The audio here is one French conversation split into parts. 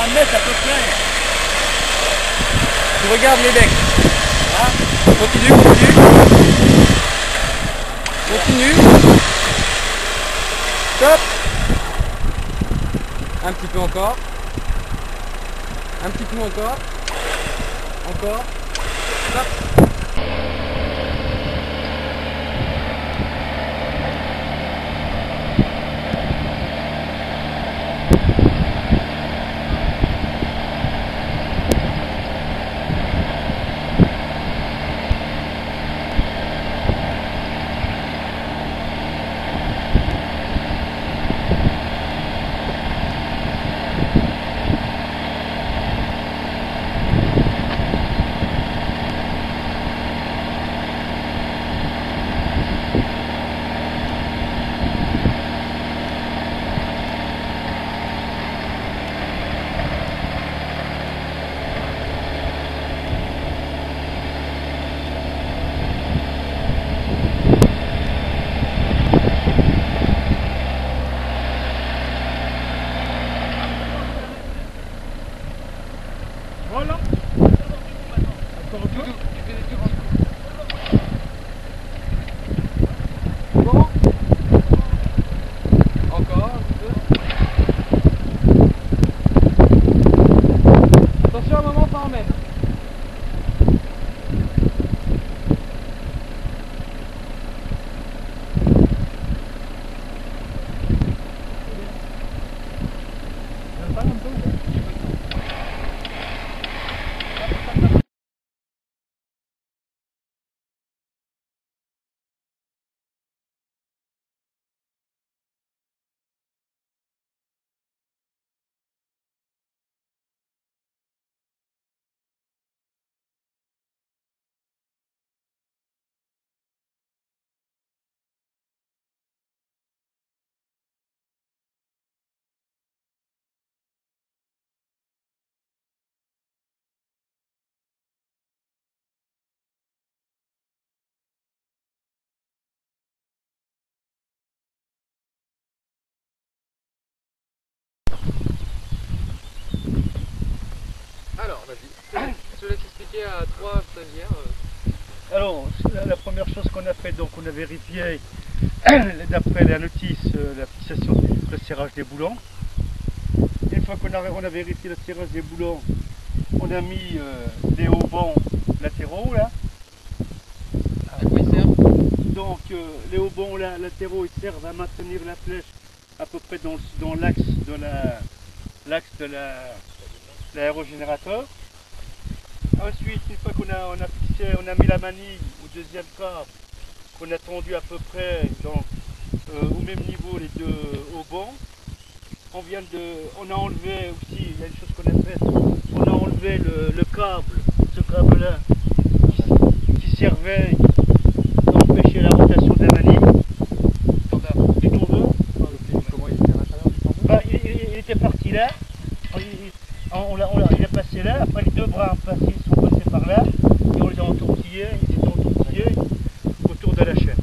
à 1 mètre à peu près. Tu regardes les becs. Hein? Continue, continue. Continue. Stop. Un petit peu encore. Un petit peu encore. Encore. Stop. Voilà. Encore un peu. Tu fais des tout petits coups. Bon. Encore un petit peu. Attention, à un moment, ça emmène. Pas un peu. Alors, vas-y. Je te laisse expliquer à 3 stagiaires. Alors, la première chose qu'on a fait, donc on a vérifié d'après la notice, la fixation, le serrage des boulons. Une fois qu'on a vérifié le serrage des boulons, on a mis des haubans latéraux là. À quoi ils servent? Donc les haubans latéraux ils servent à maintenir la flèche à peu près dans l'axe de l'aérogénérateur. Ensuite, une fois qu'on a fixé, on a mis la manille au deuxième câble, qu'on a tendu à peu près au même niveau les deux haubans. On a enlevé aussi, il y a une chose qu'on a faite, on a enlevé le câble, ce câble-là, qui servait d'empêcher la rotation de la manille. Du tondeur. Comment il était à l'intérieur du tambour? Bah, il était parti là, il est passé là, après les deux bras sont passés par là, et on les a entortillés, ils étaient entortillés autour de la chaîne.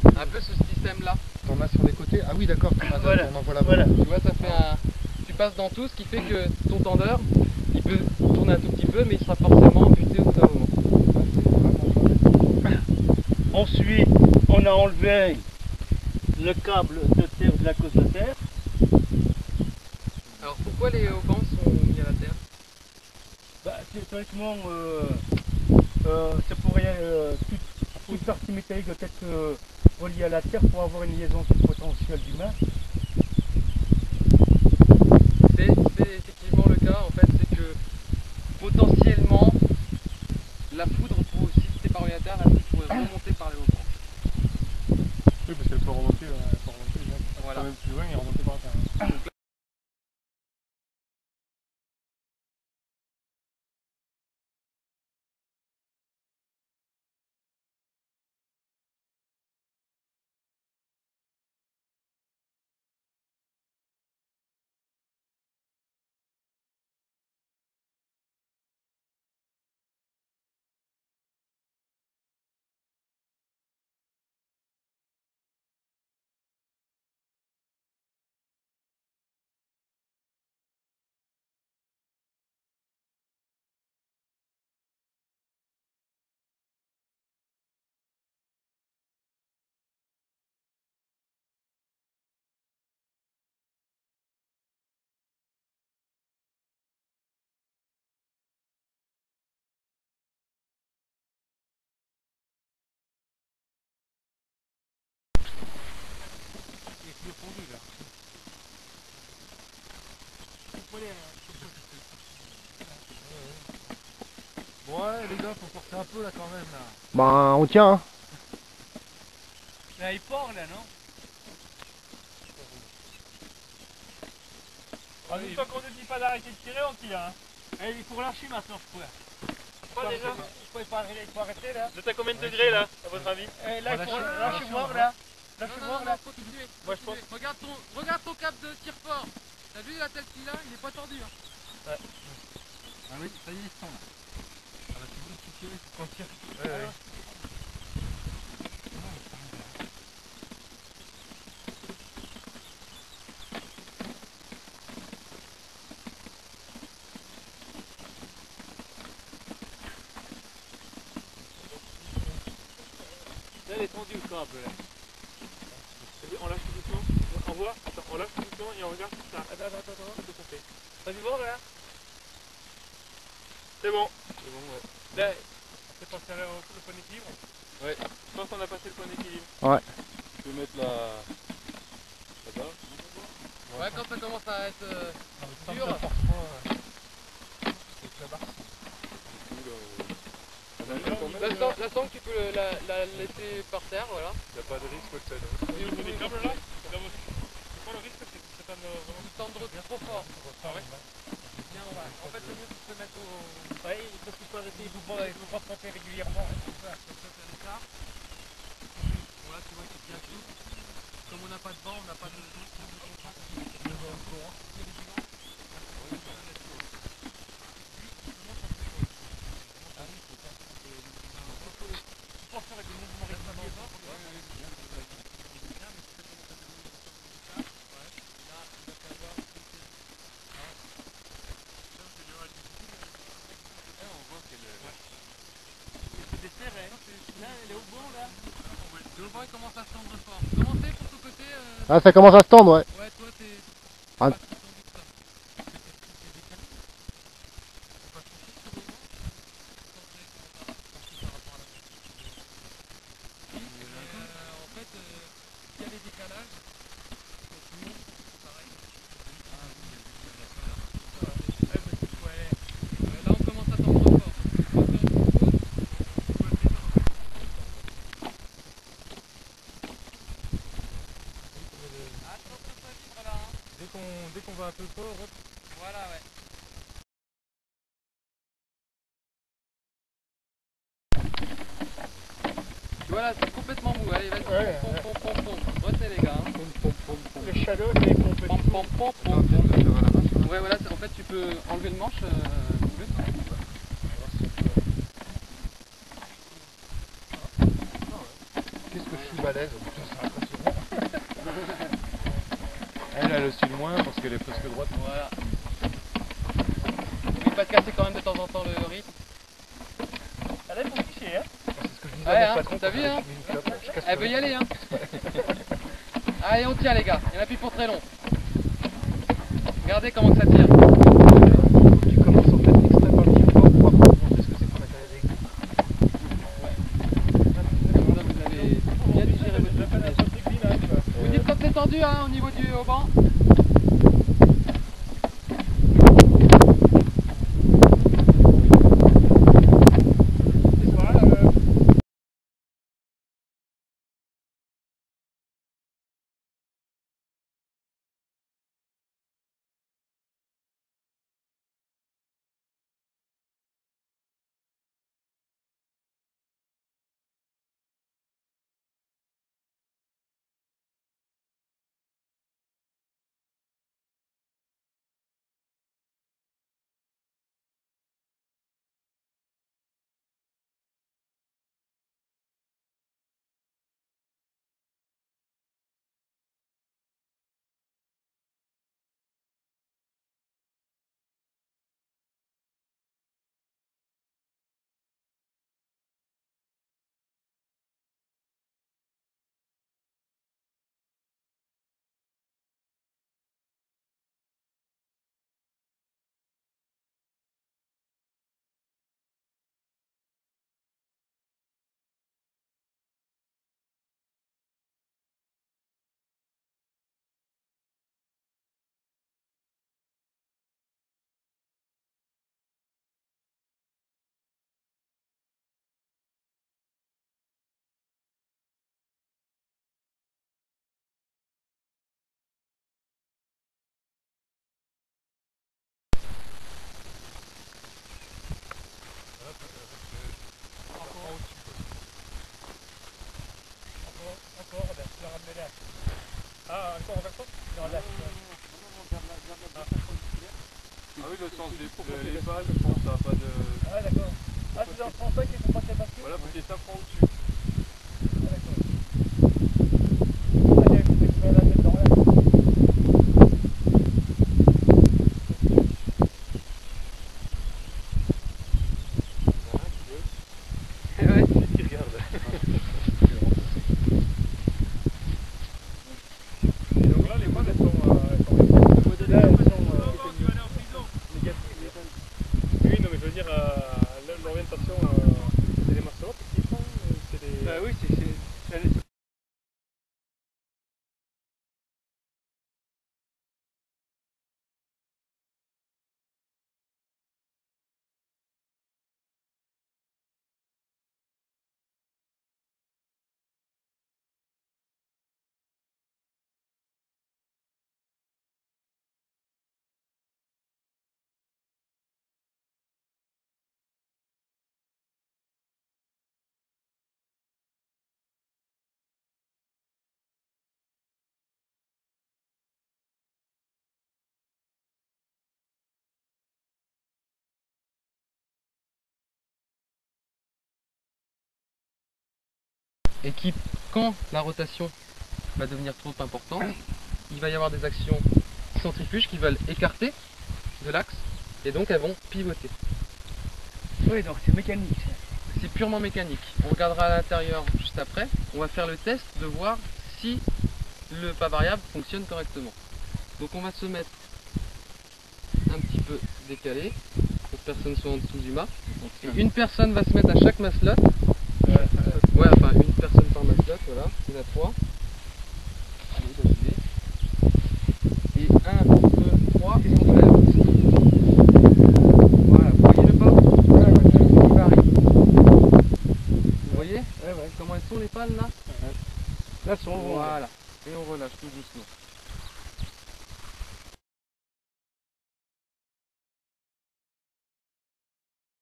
Un peu ce système-là. T'en as sur les côtés? Ah oui, d'accord, t'en as Voilà, on en voit la voilà. Tu vois, ça fait un... Tu passes dans tout, ce qui fait que ton tendeur, il peut tourner un tout petit peu, mais il sera forcément buté au bout d'un moment. Ensuite, on a enlevé le câble de terre de la cause de terre. Alors, pourquoi les haubans sont mis à la terre? Bah, théoriquement, c'est pour rien. Toute partie métallique doit être reliée à la terre pour avoir une liaison sur le potentiel humain. C'est effectivement le cas, en fait, c'est que potentiellement, la foudre, si c'était par ordinateur, elle pourrait remonter par les haubans. Oui, parce qu'elle peut remonter, Voilà. même plus loin et remonter par terre. Bon ouais les gars, faut forcer un peu là quand même là. Bah, on tient, hein. Là, il part là, non? Une fois qu'on ne dit pas d'arrêter de tirer, on tire. Hein. Il faut relâcher maintenant, je crois. Pas déjà? Il faut arrêter là. Vous êtes à combien de degrés là, à votre avis? Là, il faut lâcher voir là. Lâchez voir là. Faut continuer. Moi, je pense. Regarde ton cap de tir fort. T'as vu la tête qu'il a? Il est pas tordu. Hein. Ouais. Ah oui, ça y est, ils sont là. Ah bah c'est bon, tu tires, faut qu'on tire. Ouais. Là, elle est tendue le câble là. On lâche tout doucement. On voit. Attends, on lâche tout doucement et on regarde tout ça. Attends. Vas-y voir là. C'est bon. C'est bon, ouais. Là, c'est passé le point d'équilibre. Ouais. Je pense qu'on a passé le point d'équilibre. Ouais. Tu peux mettre la... là-bas. Ouais, quand ça commence à être dur. La sangle, tu peux la laisser par terre, voilà. Il n'y a pas de risque que ça. Et vous les câbles là, c'est quoi le risque? C'est pas de Tendre trop fort. Ah ouais? Bien, ouais. En fait, le mieux, c'est de se mettre au... Ouais, parce qu'il faut arrêter, il faut pas pomper régulièrement. Voilà, comme ça, c'est l'écart. Voilà, tu vois, c'est bien souple. Comme on n'a pas de vent, on n'a pas de... Là, elle est au bon là. Le vent, il commence à se tendre fort. Commencez pour ton côté. Ah, ça commence à se tendre, ouais. Ouais, toi, t'es... Ah. pas si tendu que ça. En fait, il y a des décalages. Là, on commence à tendre fort. Dès qu'on va un peu fort, hop. Voilà, ouais. Voilà, c'est complètement mou. Allez, vas-y. Ouais, Pom. Bossez les gars. Hein. Le shadow, c'est pomper. Pom. Ouais, voilà, en fait, tu peux enlever le manche. Plus. Qu'est-ce que je suis balèze. C'est impressionnant. Elle oscille moins parce qu'elle est presque droite. Voilà. N'oublie pas de casser quand même de temps en temps le rythme. Allez, faut ficher, hein. C'est ce que je disais Ouais, à mon hein, patron t'as quand vu, j'avais hein. fini une clope, là. Je casse Elle le veut y rythme. aller, hein. Allez, on tient les gars. Il n'y en a plus pour très long. Regardez comment ça tire. Tu commences en fait extrêmement fort pour pouvoir montrer ce que c'est qu'on a carré avec. Vous avez bien digéré votre vitesse. Vous dites quand c'est tendu, hein, au niveau du haut banc. encore en versant? Dans l'axe. Ah oui, le sens des balles, je pense, ça n'a pas de... Ah d'accord. Ah c'est dans le sens qu'il faut pas que ça bascule. Voilà, faut qu'il y ait 5 francs dessus. Ah d'accord. Ah, j'ai découvert la tête dans l'axe. Ouais. Qui regarde. Et donc là, les balles, elles sont oui, non, mais je veux dire, l'orientation des éléments solotes qui font, c'est des... Bah oui, c'est Et qui, quand la rotation va devenir trop importante, il va y avoir des actions centrifuges qui veulent écarter de l'axe et donc elles vont pivoter. Oui, donc c'est mécanique. C'est purement mécanique. On regardera à l'intérieur juste après. On va faire le test de voir si le pas variable fonctionne correctement. Donc on va se mettre un petit peu décalé pour que personne soit en dessous du mât. Et une personne va se mettre à chaque maslotte. Ouais, enfin une personne par maslotte, voilà. Il y en a 3. Allez, d'affilée. Et 1, 2, 3, et on lève. Voilà, vous voyez le pas? Il varie. Vous voyez comment elles sont les pales là? Là, sont Voilà. Et on relâche tout doucement.